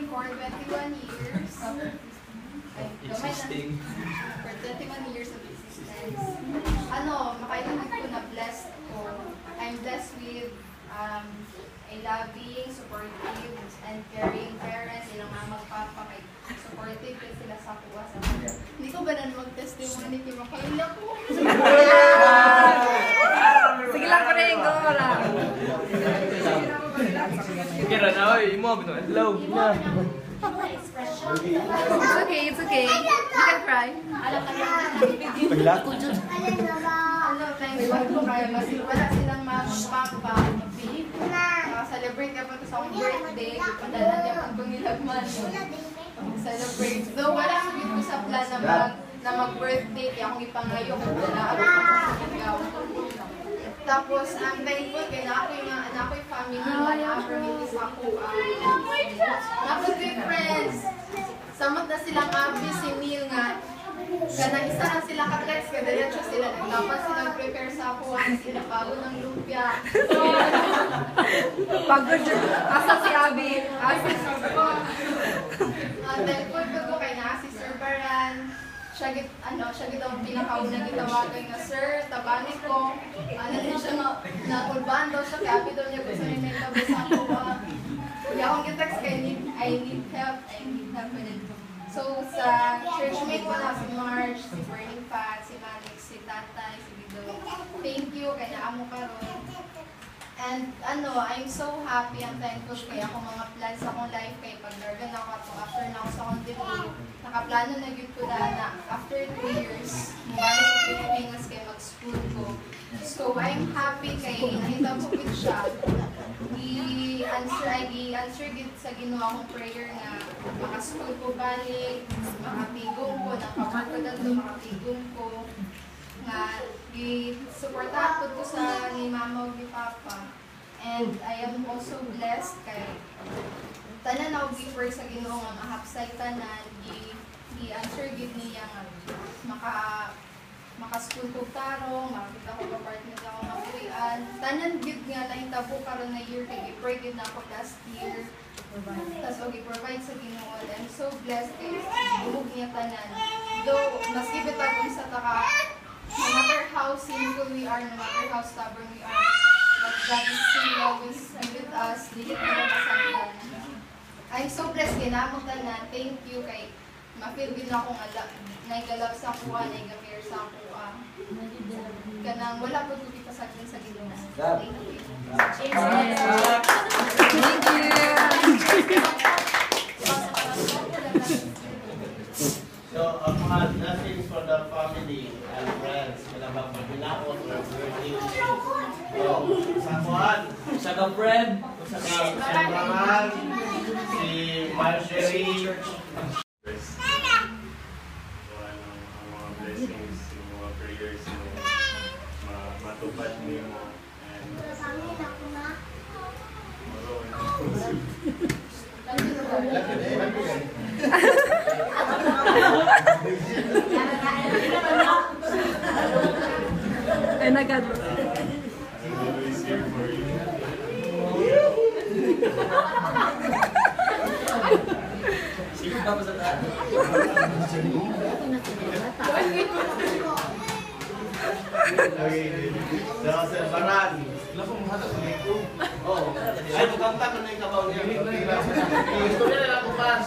for 21 years. Existing. For 21 years of existence. Makailangan ko na blessed ko. I'm blessed with a loving, supportive, and caring parents. Ilang mama, papa, supportive kasi sila sa kuha sa mga. Hindi ko ba na mag-testimony kay Makaila ko? Sige lang ko rin, go lang. Kira na, oy, imo bino, hello. It's okay. You can cry. Thankful ko kaya kasi wala silang papa. Celebrate ka pa sa akong birthday. Padala niya pag pangilagman. Celebrate. Though wala ko dito sa plan na mag-birthday. Kaya akong ipangayo ko na tapos, I'm thankful kaya na ako yung family na na-permitis ako. Napag-good friends. Samot na silang Abby, si Neil nga. Kanang isa na sila ka-text, kadiretso sila. Naglapas sila prepare sa ako. Sila bago ng lumpia. Pagod yun. Asa si Abby? Thankful ko kay na si Sir Baran. Siya gito ang pinakaunang gitawagan nga, Sir, tabanin ko. Din siya na-kulbaan daw siya, kaya daw niya gusto niya nagtabi sa ako. Kaya akong gitext kay I need help. So, sa churchmate ko na, si Marge, si Burning Fat, si Manix, si Tatay, si Bido. Thank you, kaya amo karon. And I'm so happy and thankful kaya ako mga plans sa akong life kay pag-organ ako after na ako sa akong degree. Nakaplano na yun ko na after 2 years, mabalik ko Pilipinas kay mag-school ko. So I'm happy kay nahita ko yun siya. I-answer gid sa ginawa kong prayer na maka-school ko balik, makatigong ko, nakawork ko dito, makatigong ko. Supportahan ko sa ni Mama o ni Papa. And I am also blessed kay tanan ako giver sa Ginoo nga mahapsay tanan, i-answer gid niya nga maka-school ko tarong, makita ko pa partner ako mapuyan. Tanan gid nga nahitabo karon na year kay i-pray gid na ako last year. Tapos i-provide sa Ginoo. I'm so blessed kay buhog niya tanan. Though mas gibit ako sa taka no matter how sinful we are, no matter how stubborn we are, but God is still always with us, dili ko na masabihan. I'm so blessed, ginamutan na. Thank you kay ma-feel din akong naigalap sa kuha, naigapir sa kuha. Kanang wala po tuti pasagin sa Ginoo. Thank you. Thank you. So, mga blessings for the family and friends. Kalabang pagpinaot or birthday wishes. Sa kuhan, Sa ka-friend. sa Sembraman, si Marjorie. Ang mga blessings, yung mga prayers mo, matupad mo. Ay, nagad. Always here for you. Sige ka pa sa taas. Okay. So, Sembraman. Oh, ay, magkanta ko na yung kabaw niya. Gusto niya na ako pas.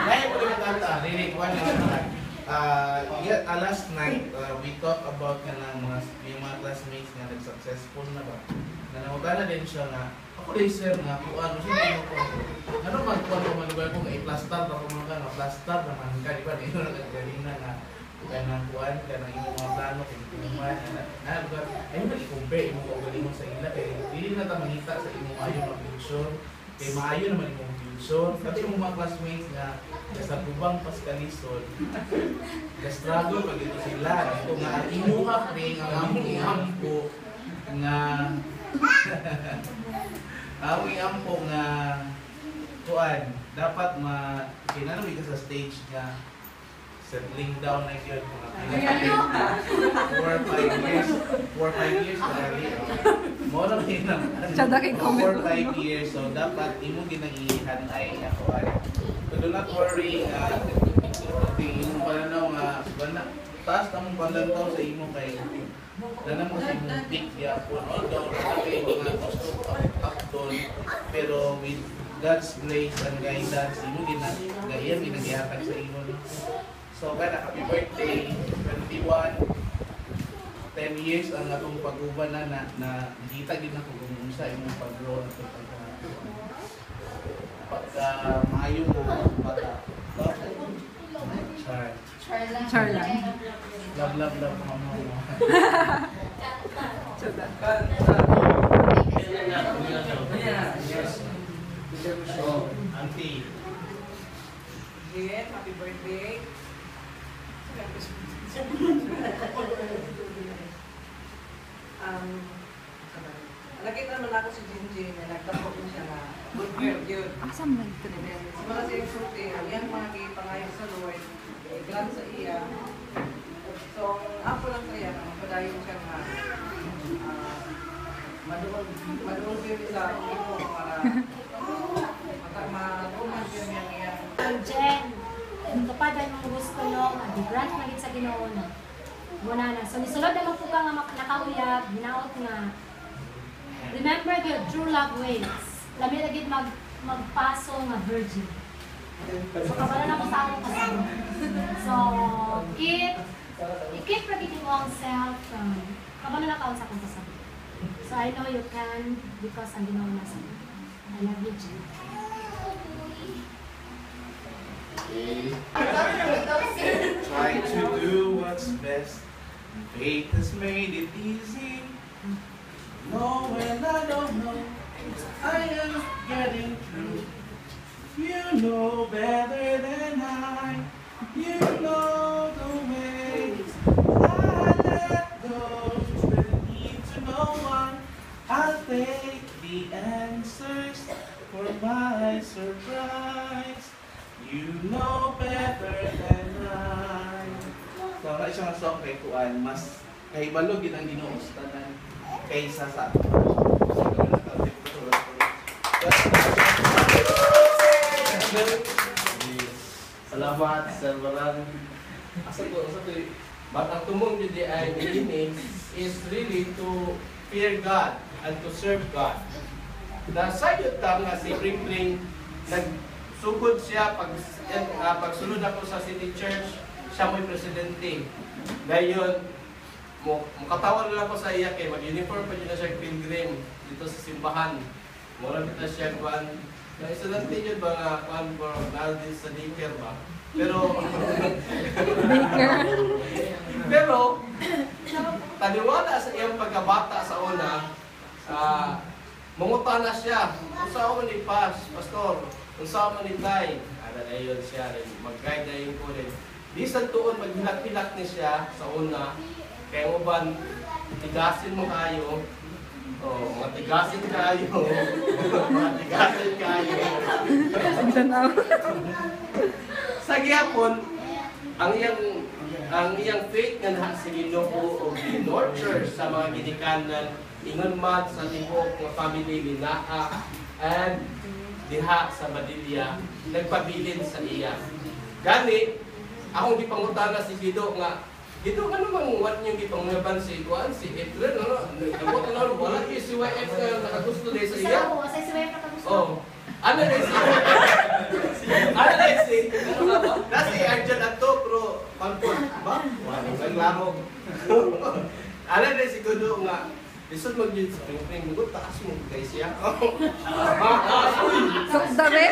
Ay, pwede magkanta. Rinig, one lang. Last night, we talked about yung mga classmates nga nag-successful na ba. Nanawagana din siya nga, ako rin sir nga, kung ano siya mo ko. Ano man kung ano man ko nga i-plaster ako mga ka, plaster naman ka, di ba? Ito na kagaling na nga. Kaya nang kuhan, kaya nang iyong mga plano, kaya kuman, ayaw mag-i-compare, iyong kaugaling mo sa ila, kaya hindi na ita mangita sa iyong ayaw na future, kaya maayo naman iyong future. Kasi yung mga classmates nga, sa bubang paskalisod, ka-struggle pag ito sila. Ito nga, imuhap rin ang among iampo nga, among iampo nga, kuhan, dapat kinanamig ka sa stage nga, settling down na yun. 4 or 5 years. 4 or 5 years already. Mo lang yun ang Siya na kay comment. 4 or 5 years. So dapat imo ginangihan ay ako ay. So do not worry. Tingin mo pala na taas ang palantaw sa imo kay na mo sa imong big yapon. Although nakakay mga gusto up doon. Pero with God's grace and guidance, imo ginagayan, ginagihatan sa imo. So, kaya happy birthday, 21, 10 years ang atong pag-uban na nakita din ako kung sa imong pag-grow at pagka maayo ko, bata. Charlan. Love, mama mo. Yes. So, auntie. Again, happy birthday. Nakita naman ako si Jinjin na nagtapok mo siya na good girl yun. Asam man ito na din. Sa mga siyang sulti, yan mga gipangayon sa Lord, grant sa iya. So, ako lang sa iya, mapadayon siya na maduol din sa imo para matuman siya niyang iya. Jen, kapag ang gusto nyo, mag-grant na sa Ginoo na. Muna na. So, nisulod naman po ka nga nakahuyab, ginaot nga. Remember your true love ways. Lami lagi magpaso nga virgin. So, kabala na ko sa akong kasama. So, keep protecting oneself from kabala na kaon sa akong kasama. So, I know you can because ang Ginoo na sa iyo. I love you, Jen. Try to do what's best. Faith has made it easy. No, when I don't know, I am getting through. You know better than I. You know the ways I let go. Really need to know one. I'll take the answers for my surprise. You know better than I. So, na isang song kay Kuan, mas kahibalog yun ang ginuustanan kaysa sa Salamat, Sir Baran. Asa to, but ang tumong yun ay meaning is really to fear God and to serve God. Nasayot tam nga si Pring nagsugod siya pagsulod ako sa City Church, siya mo'y presidente. Ngayon, makatawag lang ako sa iya kay mag-uniform pa dyan na siya pilgrim dito sa simbahan. Mura kita siya kuhan. Naisunod din yun ba nga kuhan for naldin sa daycare ba? Pero, taniwala sa iyang pagkabata sa una, manguta na siya. Kung saan mo ni Pastor, kung saan mo ni Tay, na yun siya rin, mag-guide na yun po rin. Di sa tuon, maghilak-hilak ni siya sa una, kaya mo ba, tigasin mo kayo, mga tigasin kayo, mga tigasin kayo. Sa gihapon, ang iyang faith nga naha sa Ginoo o gi-nurture sa mga ginikanan, ingon man sa tibok nga family ni Naa, and diha sa Badilya, nagpabilin sa iya. Gani, akong gipangutana si Gido nga, Gido, ano bang what niyong gipangaban si Juan, si April, ano? Nagkabot na wala yung si YF na nakagusto din sa iya? Sa si YF nakagusto? Oo. Ano rin si? Ano rin si? Nasi Arjan ato, pero pampun. Ba? Wala naglamog. Ano rin si Gudo nga, lisod mag-yun sa ping-ping, mugot, taas mo kay siya. So, dami?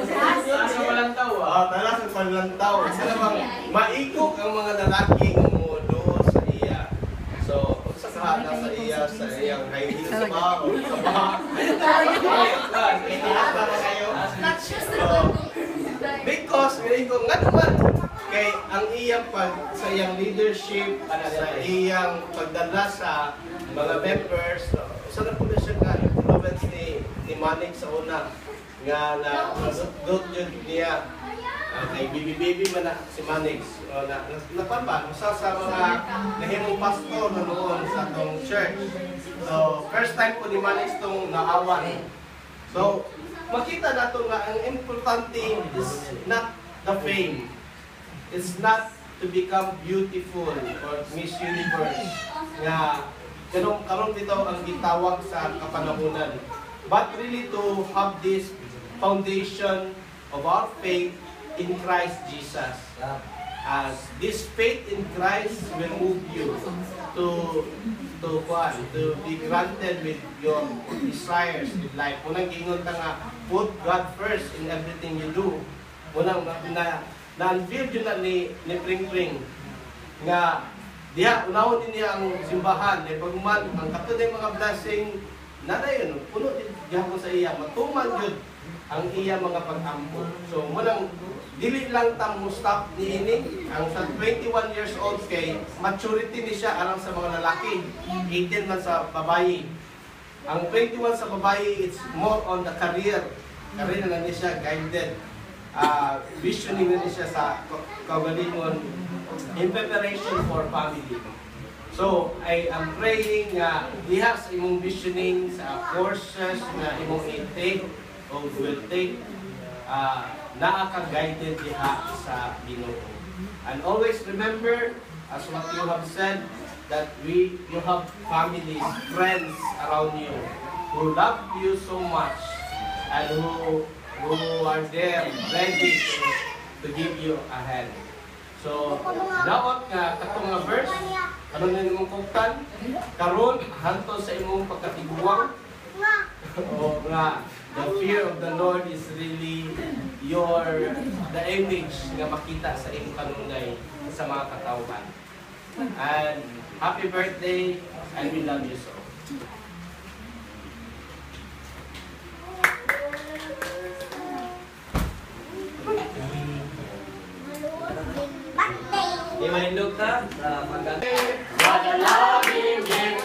Taas sa palantaw. Taas sa palantaw. Isa namang maikok ang mga lalaki ng doon sa iya. So, sa kahana sa iya, sa iyang hiding sa baho. Sa baho. Not just the Because, ko nga naman, kay ang iyang sa iyang leadership, sa iyang pagdala sa mga members, isa na po na siya ka influence ni Manik sa una nga na dot yun niya Okay, baby man na si Manix. Napamba, sa mga nahimong pastor na noon sa atong church. So, first time po ni Manix itong naawan. So, makita nato nga ang importante is not the fame. It's not to become beautiful or Miss Universe. Nga, karon dito ang gitawag sa kapanahunan. But really to have this foundation of our faith in Christ Jesus. As this faith in Christ will move you to be granted with your desires in life. Unang gingon ta nga, put God first in everything you do. Unang na-unveil yun na ni Pring Pring nga diha unahon din niya ang simbahan ay pagman ang katulad mga blessing na dayon puno din gihapon sa iya matuman yun ang iya mga pag-ampo. So munang dili lang ta mo stop niini ang sa 21 years old kay maturity ni siya alang sa mga lalaki, 18 man sa babayi. Ang 21 sa babayi, it's more on the career na ni siya guided, visioning na ni siya sa kaugalingon in preparation for family. So I am praying nga diha sa imong visioning sa courses na imong i-take o will take, naa ka guided diha sa Ginoo. And always remember, as what you have said, that you have families, friends around you who love you so much and who are there ready to give you a hand. So, daot nga katong nga verse, ano na nimong kuktan, karon hanto sa imong pagkatiguang, o nga, the fear of the Lord is really the image nga makita sa imong kanunay sa mga katawhan. And happy birthday, and we love you so. Imanindog ta sa pagka. What a loving gift